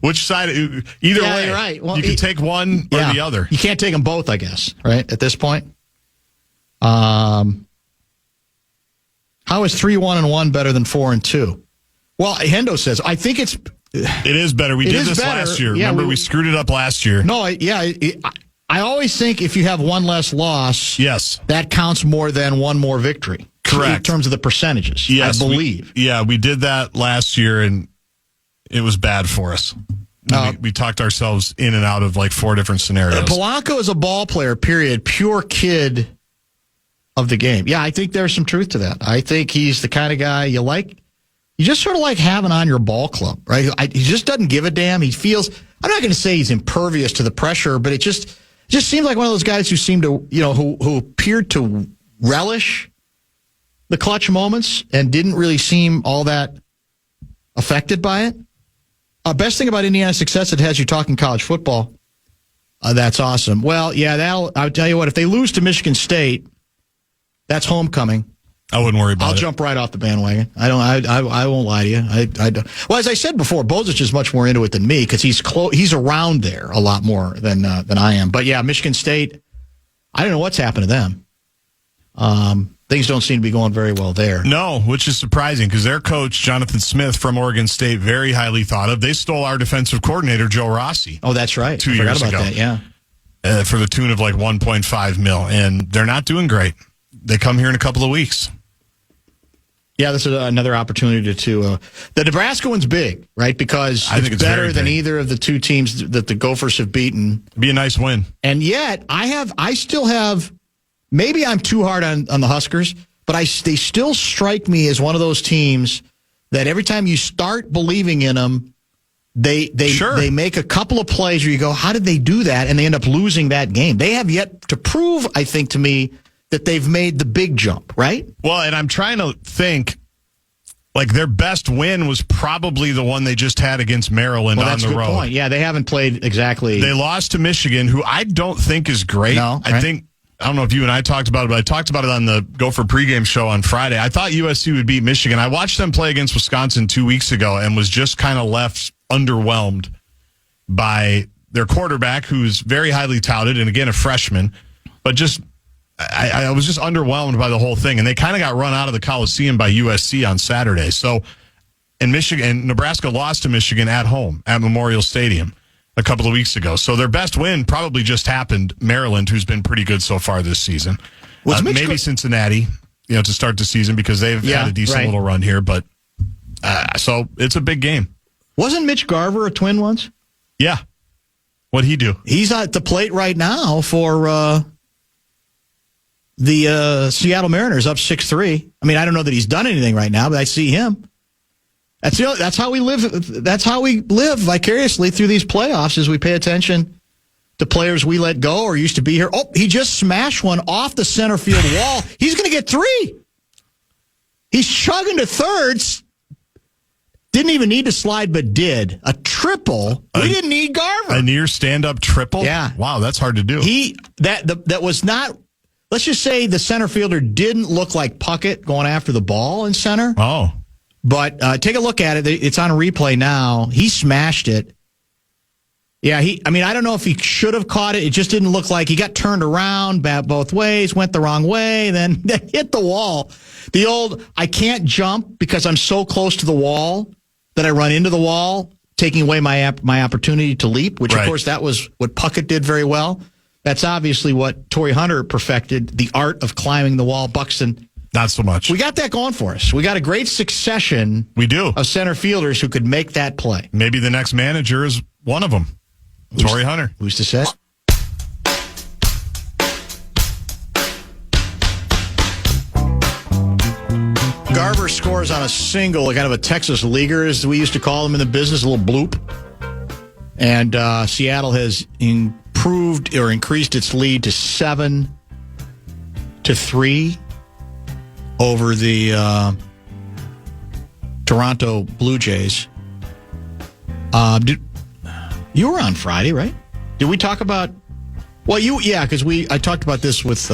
Which side? Either way. You're right. Well, you can take one or the other. You can't take them both, I guess, right, at this point? How is 3-1-1 better than 4-2? Well, Hendo says, I think it is better. We did this last year. Remember, we screwed it up last year. No, I always think if you have one less loss, that counts more than one more victory. Correct. In terms of the percentages, I believe. We did that last year, and it was bad for us. We talked ourselves in and out of like 4 different scenarios. Polanco is a ball player, period. Pure kid of the game. Yeah, I think there's some truth to that. I think he's the kind of guy you like. You just sort of like having on your ball club, right? He just doesn't give a damn. He feels, I'm not going to say he's impervious to the pressure, but it just seems like one of those guys who seem to, who appeared to relish the clutch moments and didn't really seem all that affected by it. Best thing about Indiana's success, it has you talking college football. That's awesome. Well, yeah, I'll tell you what, if they lose to Michigan State, that's homecoming. I wouldn't worry about it. I'll jump right off the bandwagon. I won't lie to you. I don't. Well, as I said before, Bozich is much more into it than me because he's around there a lot more than I am. But yeah, Michigan State, I don't know what's happened to them. Things don't seem to be going very well there. No, which is surprising because their coach, Jonathan Smith from Oregon State, very highly thought of. They stole our defensive coordinator, Joe Rossi. Oh, that's right. 2 years ago. That, yeah. For the tune of like $1.5 million, and they're not doing great. They come here in a couple of weeks. Yeah, this is another opportunity to. The Nebraska one's big, right? Because I think it's better than either of the two teams that the Gophers have beaten. It'd be a nice win. And yet, I still have. Maybe I'm too hard on the Huskers, but they still strike me as one of those teams that every time you start believing in them, they make a couple of plays where you go, how did they do that? And they end up losing that game. They have yet to prove, I think, to me, that they've made the big jump, right? Well, and I'm trying to think, like their best win was probably the one they just had against Maryland on the road. That's a good point. Yeah, they haven't played exactly. They lost to Michigan, who I don't think is great. No, I don't know if you and I talked about it, but I talked about it on the Gopher pregame show on Friday. I thought USC would beat Michigan. I watched them play against Wisconsin 2 weeks ago and was just kind of left underwhelmed by their quarterback, who's very highly touted, and again, a freshman, but just I was just underwhelmed by the whole thing, and they kind of got run out of the Coliseum by USC on Saturday. So, Nebraska lost to Michigan at home at Memorial Stadium a couple of weeks ago. So their best win probably just happened. Maryland, who's been pretty good so far this season. Maybe Cincinnati, to start the season because they've had a decent little run here. But so it's a big game. Wasn't Mitch Garver a Twin once? Yeah. What'd he do? He's at the plate right now for the Seattle Mariners, up 6-3. I mean, I don't know that he's done anything right now, but I see him. That's how we live. That's how we live vicariously through these playoffs, as we pay attention to players we let go or used to be here. Oh, he just smashed one off the center field wall. He's going to get 3. He's chugging to thirds. Didn't even need to slide, but did. A triple. We didn't need Garver. A near stand-up triple? Yeah. Wow, that's hard to do. That was not, let's just say the center fielder didn't look like Puckett going after the ball in center. Oh. But take a look at it. It's on replay now. He smashed it. Yeah, I don't know if he should have caught it. It just didn't look like he got turned around both ways, went the wrong way, then hit the wall. The old, I can't jump because I'm so close to the wall that I run into the wall, taking away my opportunity to leap, which, of course, that was what Puckett did very well. That's obviously what Torrey Hunter perfected, the art of climbing the wall. Buxton, not so much. We got that going for us. We got a great succession of center fielders who could make that play. Maybe the next manager is one of them. Torrey Hunter. Who's to say? Garver scores on a single, kind of a Texas leaguer, as we used to call them in the business, a little bloop. And Seattle has improved or increased its lead to 7-3 over the Toronto Blue Jays. You were on Friday, right? Did we talk about? Well, because I talked about this with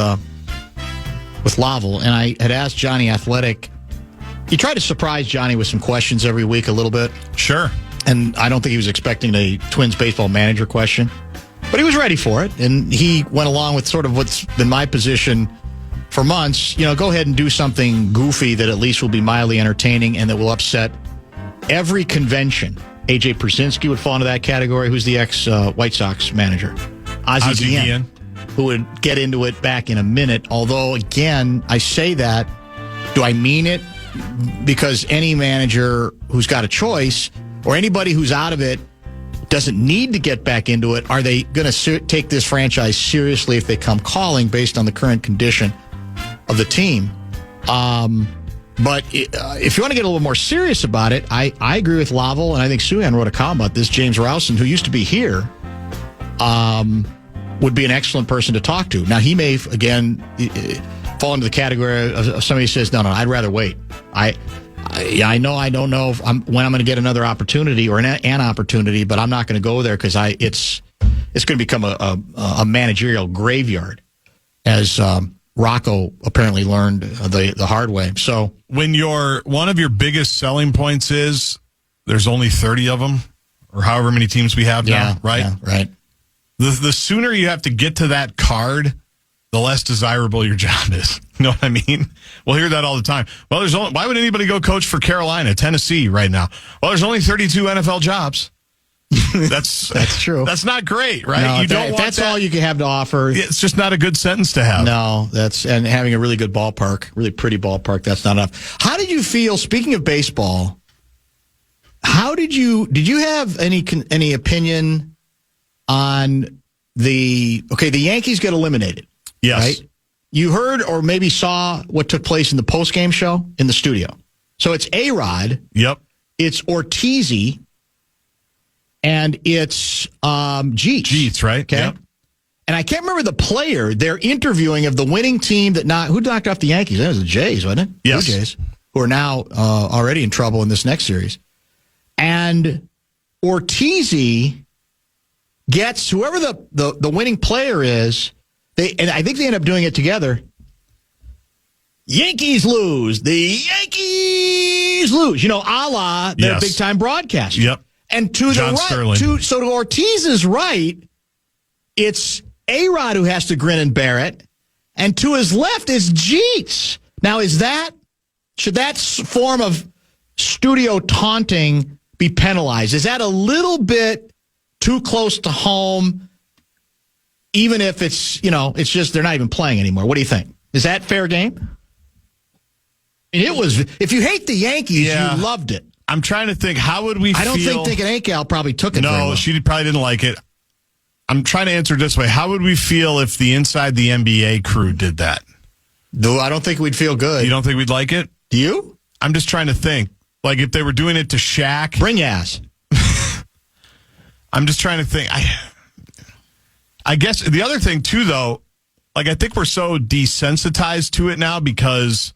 Laval, and I had asked Johnny Athletic. He tried to surprise Johnny with some questions every week a little bit. Sure. And I don't think he was expecting a Twins baseball manager question, but he was ready for it, and he went along with sort of what's been my position for months. Go ahead and do something goofy that at least will be mildly entertaining and that will upset every convention. A.J. Przinsky would fall into that category, who's the ex-White Sox manager. Ozzie Guillen, who would get into it back in a minute. Although, again, I say that, do I mean it? Because any manager who's got a choice, or anybody who's out of it, doesn't need to get back into it, are they going to take this franchise seriously if they come calling based on the current condition of the team? But if you want to get a little more serious about it, I agree with Laval, and I think Suhan wrote a column about this. James Rowson, who used to be here, would be an excellent person to talk to. Now, he may, again, fall into the category of somebody who says, no, I'd rather wait. I know I don't know when I'm going to get another opportunity or an opportunity, but I'm not going to go there because it's going to become a managerial graveyard, as Rocco apparently learned the hard way. So when one of your biggest selling points is there's only 30 of them, or however many teams we have now, right? Yeah, right. The sooner you have to get to that card, the less desirable your job is. You know what I mean? We'll hear that all the time. Well, why would anybody go coach for Carolina, Tennessee right now? Well, there's only 32 NFL jobs. That's true. That's not great, right? No, that's all you can have to offer. It's just not a good sentence to have. No, and having a really good ballpark, really pretty ballpark, that's not enough. How did you feel, speaking of baseball, did you have any opinion on the Yankees get eliminated? Yes. Right? You heard or maybe saw what took place in the postgame show in the studio. So it's A-Rod. Yep. It's Ortiz. And it's Jeets. Jeets, right? Okay. Yep. And I can't remember the player they're interviewing of the winning team who knocked off the Yankees. That was the Jays, wasn't it? Yes. Blue Jays, who are now already in trouble in this next series. And Ortiz gets whoever the winning player is, and I think they end up doing it together. Yankees lose. The Yankees lose. A la their big-time broadcaster. Yep. And to John the right, Sterling. So to Ortiz's right, it's A-Rod who has to grin and bear it, and to his left is Jeets. Now, should that form of studio taunting be penalized? Is that a little bit too close to home, even if it's just they're not even playing anymore? What do you think? Is that fair game? And it was. If you hate the Yankees, Yeah. you loved it. I'm trying to think, how would we feel? I don't think Dick and Akel probably took it very well. No, she probably didn't like it. I'm trying to answer it this way. How would we feel if the Inside the NBA crew did that? No, I don't think we'd feel good. You don't think we'd like it? Do you? I'm just trying to think. Like, if they were doing it to Shaq. Bring your ass. I'm just trying to think. I guess the other thing, too, though, like, I think we're so desensitized to it now because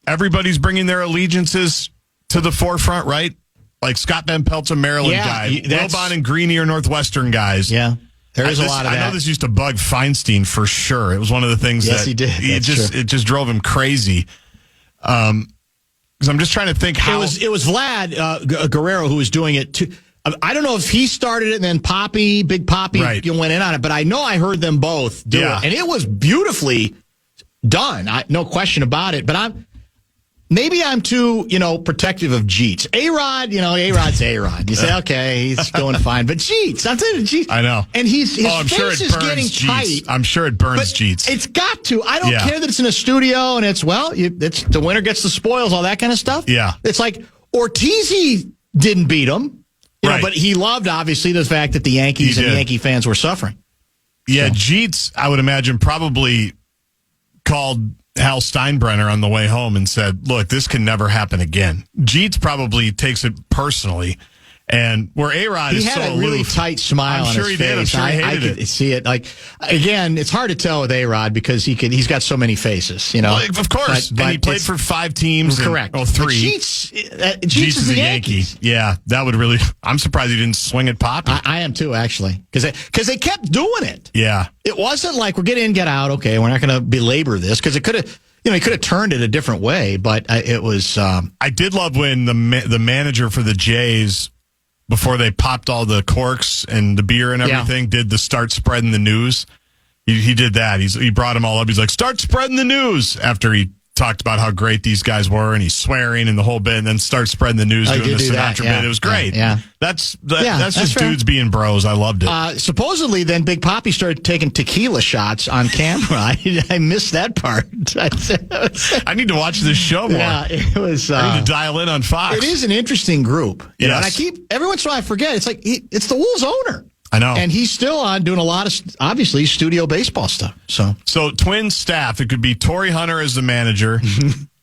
everybody's bringing their allegiances to the forefront, right? Like Scott Van Pelt's a Maryland guy. Wilbon and Greeny are Northwestern guys. Yeah. There is a lot of that. I know this used to bug Feinstein for sure. It was one of the things that he did. It just drove him crazy. Because I'm just trying to think how it was Vlad Guerrero who was doing it too. I don't know if he started it and then Big Poppy went in on it, but I know I heard them both do it, and it was beautifully done. No question about it. But Maybe I'm too, protective of Jeets. A-Rod, A-Rod's A-Rod. You say, okay, he's doing fine. But Jeets, I'm telling you, Jeets. I know. And his I'm face sure it is burns getting Jeets. tight. I'm sure it burns Jeets. It's got to. I don't care that it's in a studio and it's the winner gets the spoils, all that kind of stuff. Yeah. It's like Ortiz didn't beat him, but he loved, obviously, the fact that the Yankees and the Yankee fans were suffering. Yeah, so. Jeets, I would imagine, probably called Hal Steinbrenner on the way home and said, look, this can never happen again. Jeets probably takes it personally. And where A-Rod is so aloof. He had a really tight smile on his face. I'm sure he hated it. I could see it. Like, again, it's hard to tell with A-Rod because he's got so many faces, Well, of course. But he played for 5 teams. Correct. And, 3. Jeets is a Yankee. Yeah, that would really... I'm surprised he didn't swing at Poppy. I am too, actually. Because they kept doing it. Yeah. It wasn't like we're getting in, get out. Okay, we're not going to belabor this because it could have... he could have turned it a different way, but it was... I did love when the manager for the Jays, before they popped all the corks and the beer and everything, did the start spreading the news. He did that. He brought them all up. He's like, start spreading the news, after he talked about how great these guys were, and he's swearing and the whole bit, and then start spreading the news doing the Sinatra bit. It was great. That's just fair. Dudes being bros. I loved it. Supposedly, then Big Poppy started taking tequila shots on camera. I missed that part. I need to watch this show more. Yeah, it was. I need to dial in on Fox. It is an interesting group. You know, and every once in a while I forget. It's like it's the Wolves owner. I know. And he's still on doing a lot of, obviously, studio baseball stuff. So Twins staff, it could be Torrey Hunter as the manager.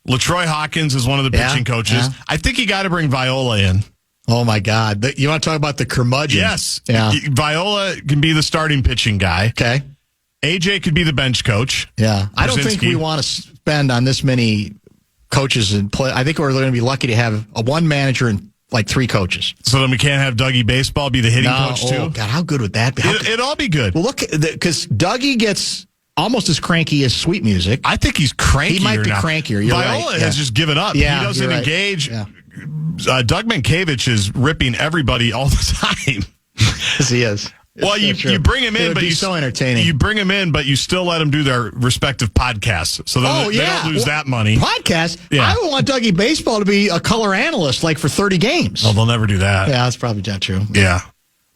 LaTroy Hawkins is one of the pitching coaches. Yeah. I think you got to bring Viola in. Oh, my God. You want to talk about the curmudgeon? Yes. Yeah. Viola can be the starting pitching guy. Okay. AJ could be the bench coach. Yeah. I don't think we want to spend on this many coaches and play. I think we're going to be lucky to have one manager and like 3 coaches. So then we can't have Dougie Baseball be the hitting coach, too? Oh, God, how good would that be? It'd all be good. Well, look, because Dougie gets almost as cranky as Sweet Music. I think he's crankier. He might be crankier. You're Viola right. has just given up. Yeah, he doesn't engage. Yeah. Doug Mankiewicz is ripping everybody all the time. Yes, he is. Well, you bring him in, but he's so entertaining. You bring him in, but you still let him do their respective podcasts, so they don't lose that money. Podcast? Yeah. I would want Dougie Baseball to be a color analyst, like for 30 games. Oh, they'll never do that. Yeah, that's probably not true. Yeah.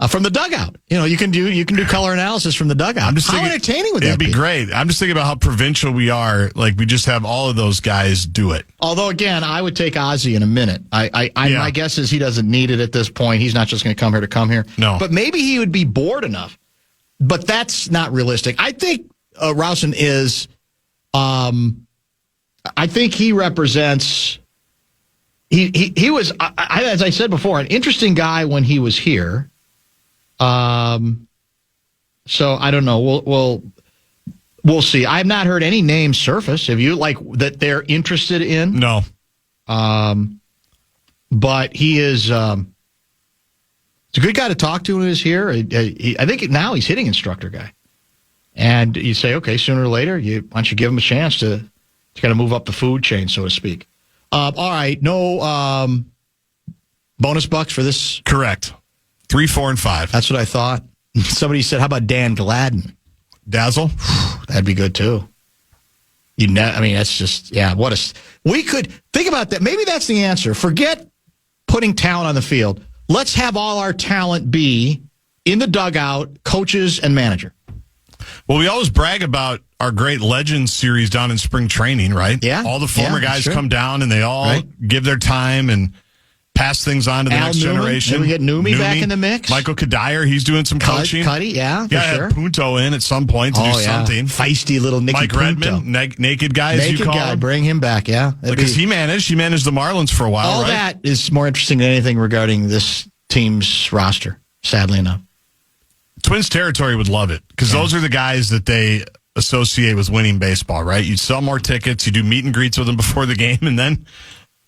From the dugout, you can do color analysis from the dugout. I'm just how thinking, entertaining would that be? It'd be great. I'm just thinking about how provincial we are. Like, we just have all of those guys do it. Although, again, I would take Ozzy in a minute. My guess is he doesn't need it at this point. He's not just going to come here. No. But maybe he would be bored enough. But that's not realistic. I think Rousen is. I think he represents. He was, as I said before, an interesting guy when he was here. So I don't know. We'll see. I've not heard any names surface. Have you that they're interested in? No. But he is. It's a good guy to talk to when he's here. I think now he's hitting instructor guy. And you say, okay, sooner or later, why don't you give him a chance to kind of move up the food chain, so to speak. All right, no bonus bucks for this? Correct. 3, 4, and 5. That's what I thought. Somebody said, how about Dan Gladden? Dazzle? That'd be good, too. That's just, we could, think about that. Maybe that's the answer. Forget putting talent on the field. Let's have all our talent be in the dugout, coaches and manager. Well, we always brag about our great Legends series down in spring training, right? Yeah. All the former guys come down and they all give their time and pass things on to the next generation. Then we get Numi back in the mix. Michael Kadire, he's doing some coaching. Cuddy, for sure. Have Punto in at some point to do something. Feisty little Nicky Mike Punto. Redmond, naked guy, as you call him. Bring him back, yeah. Because he managed the Marlins for a while, all that is more interesting than anything regarding this team's roster, sadly enough. Twins territory would love it because those are the guys that they associate with winning baseball, right? You sell more tickets, you do meet and greets with them before the game, and then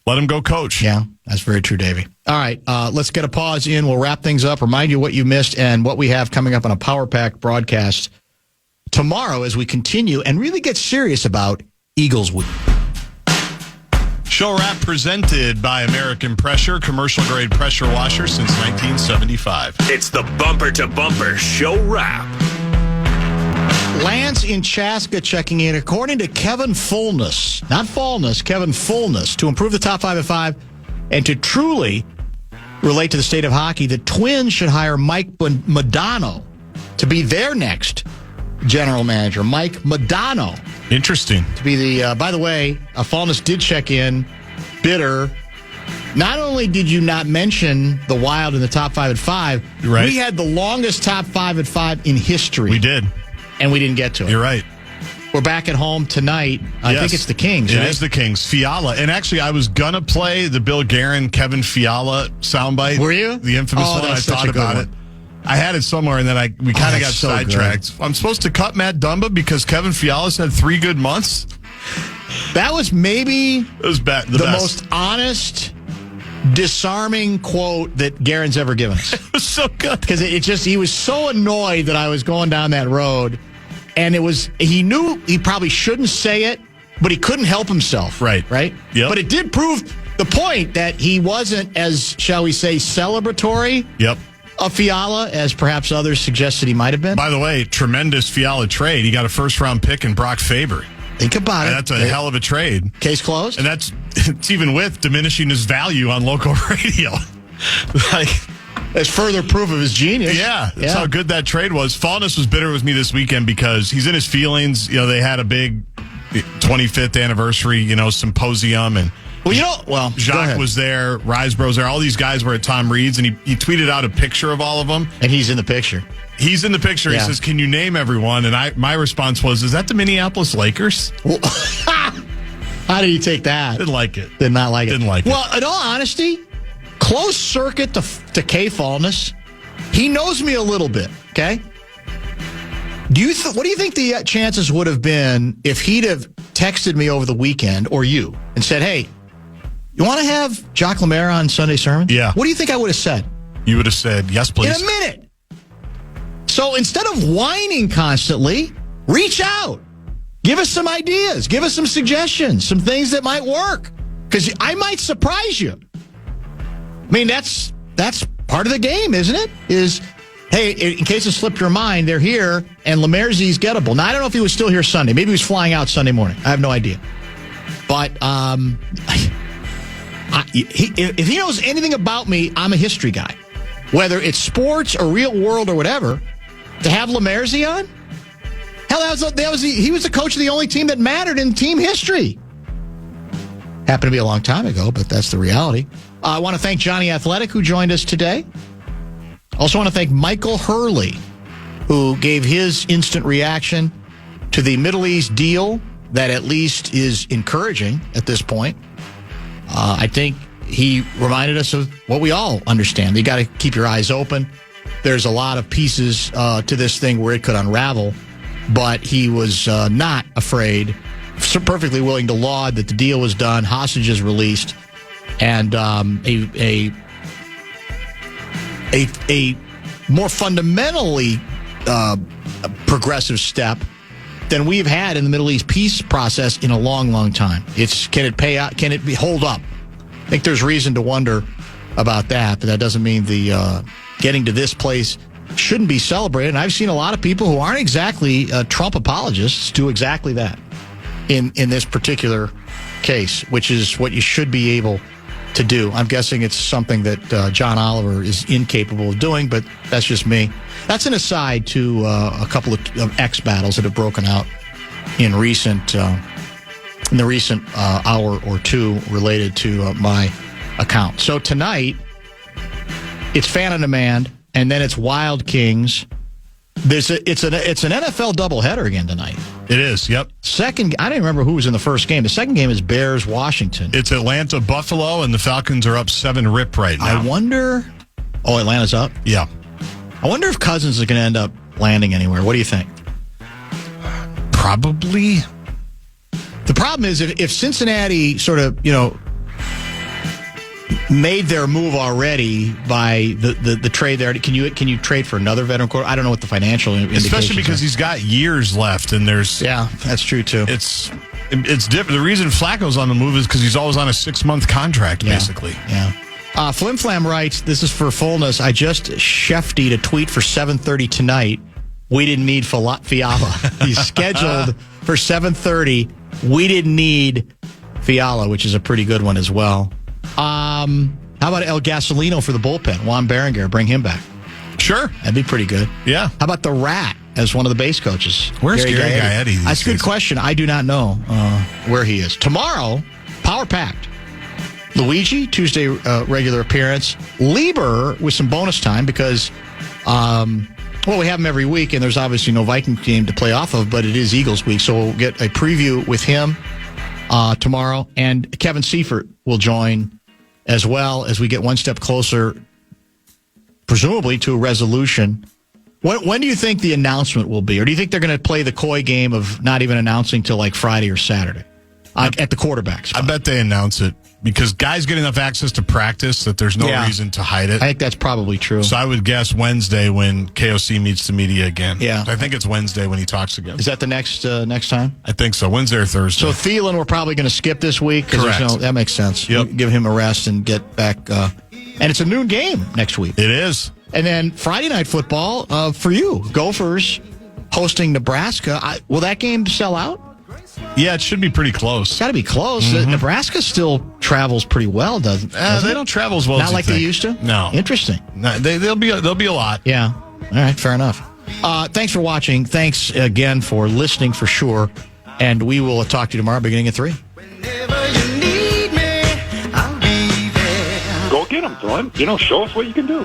let them go coach. Yeah, that's very true, Davey. All right, let's get a pause in. We'll wrap things up, remind you what you missed and what we have coming up on a Power Pack broadcast tomorrow as we continue and really get serious about Eagles Week. Show wrap presented by American Pressure, commercial grade pressure washer since 1975. It's the Bumper to Bumper Show Wrap. Lance in Chaska checking in. According to Kevin Fullness, not Fullness, Kevin Fullness, to improve the top 5 at 5 and to truly relate to the state of hockey, the Twins should hire Mike Modano to be their next general manager. Mike Modano. Interesting. To be the, by the way, Fullness did check in, bitter. Not only did you not mention the Wild in the top 5 at 5, we had the longest top 5 at 5 in history. We did. And we didn't get to it. You're right. We're back at home tonight. I think it's the Kings, right? It is the Kings. Fiala. And actually, I was going to play the Bill Guerin, Kevin Fiala soundbite. Were you? The infamous one. I thought about it. I had it somewhere, and then we kind of got sidetracked. I'm supposed to cut Matt Dumba because Kevin Fiala's had 3 good months? That was maybe the best. Most honest, disarming quote that Guerin's ever given us. It was so good. Because he was so annoyed that I was going down that road. And he knew he probably shouldn't say it, but he couldn't help himself. Right? Yep. But it did prove the point that he wasn't as, shall we say, celebratory of Fiala as perhaps others suggested he might have been. By the way, tremendous Fiala trade. He got a first-round pick in Brock Faber. Think about it. That's a hell of a trade. Case closed. And it's even with diminishing his value on local radio. As further proof of his genius. Yeah, that's how good that trade was. Fallness was bitter with me this weekend because he's in his feelings. They had a big 25th anniversary, symposium, and Jacques was there, Risebro's there. All these guys were at Tom Reed's, and he tweeted out a picture of all of them. And he's in the picture. He's in the picture. Yeah. He says, "Can you name everyone?" And my response was, "Is that the Minneapolis Lakers?" Well, how did he take that? Didn't like it. Did not like it. Didn't like it. Well, in all honesty, close circuit to K Fallness, he knows me a little bit. Okay. What do you think the chances would have been if he'd have texted me over the weekend or you and said, "Hey, you want to have Jacques Lemaire on Sunday Sermon?" Yeah. What do you think I would have said? You would have said, "Yes, please." In a minute. So instead of whining constantly, reach out. Give us some ideas. Give us some suggestions, some things that might work. Because I might surprise you. I mean, that's part of the game, isn't it? Hey, in case it slipped your mind, they're here, and Lemaire's gettable. Now, I don't know if he was still here Sunday. Maybe he was flying out Sunday morning. I have no idea. But if he knows anything about me, I'm a history guy. Whether it's sports or real world or whatever, to have Lemaire's on? Hell, he was the coach of the only team that mattered in team history. Happened to be a long time ago, but that's the reality. I want to thank Johnny Athletic, who joined us today. Also want to thank Michael Hurley, who gave his instant reaction to the Middle East deal that at least is encouraging at this point. I think he reminded us of what we all understand. You got to keep your eyes open. There's a lot of pieces to this thing where it could unravel, but he was not afraid, perfectly willing to laud that the deal was done, hostages released, and a more fundamentally progressive step than we've had in the Middle East peace process in a long, long time. Can it pay out? Can it hold up? I think there's reason to wonder about that, but that doesn't mean the getting to this place shouldn't be celebrated. And I've seen a lot of people who aren't exactly Trump apologists do exactly that in this particular case, which is what you should be able to do. I'm guessing it's something that John Oliver is incapable of doing, but that's just me. That's an aside to a couple of X battles that have broken out in the recent hour or two related to my account. So tonight, it's Fan on Demand, and then it's Wild Kings. It's an NFL doubleheader again tonight. It is, yep. Second, I don't even remember who was in the first game. The second game is Bears-Washington. It's Atlanta-Buffalo, and the Falcons are up 7-rip right now. I wonder... Oh, Atlanta's up? Yeah. I wonder if Cousins is going to end up landing anywhere. What do you think? Probably. The problem is if Cincinnati sort of, made their move already by the trade there, can you trade for another veteran quarterback? I don't know what the financial indications Especially because are. He's got years left, and there's... Yeah, that's true, too. It's different. The reason Flacco's on the move is because he's always on a 6-month contract, basically. Yeah. Flim Flam writes, this is for fullness, I just cheftied a tweet for 7:30 tonight. We didn't need Fiala. He's scheduled for 7:30. We didn't need Fiala, which is a pretty good one as well. How about El Gasolino for the bullpen? Juan Berenguer, bring him back. Sure. That'd be pretty good. Yeah. How about the Rat as one of the base coaches? Where's Gary Gaetti? That's a good question. I do not know where he is. Tomorrow, power packed. Luigi, Tuesday regular appearance. Lieber with some bonus time because, we have him every week, and there's obviously no Viking game to play off of, but it is Eagles week, so we'll get a preview with him tomorrow. And Kevin Seifert will join as well as we get one step closer, presumably, to a resolution. When do you think the announcement will be? Or do you think they're going to play the coy game of not even announcing till like Friday or Saturday at the quarterback spot? I bet they announce it because guys get enough access to practice that there's no reason to hide it. I think that's probably true. So I would guess Wednesday when KOC meets the media again. Yeah. I think it's Wednesday when he talks again. Is that the next time? I think so. Wednesday or Thursday. So Thielen we're probably going to skip this week. Correct. That makes sense. Yep. Give him a rest and get back. And it's a noon game next week. It is. And then Friday Night Football for you. Gophers hosting Nebraska. Will that game sell out? Yeah, it should be pretty close. It's got to be close. Mm-hmm. Nebraska still travels pretty well, doesn't they it? don't travel as well as Not you like think. they used to? No. Interesting. No, there'll be a lot. Yeah. All right, fair enough. Thanks for watching. Thanks again for listening for sure. And we will talk to you tomorrow beginning at 3. Whenever you need me, I'll be there. Go get them, Glenn. Show us what you can do.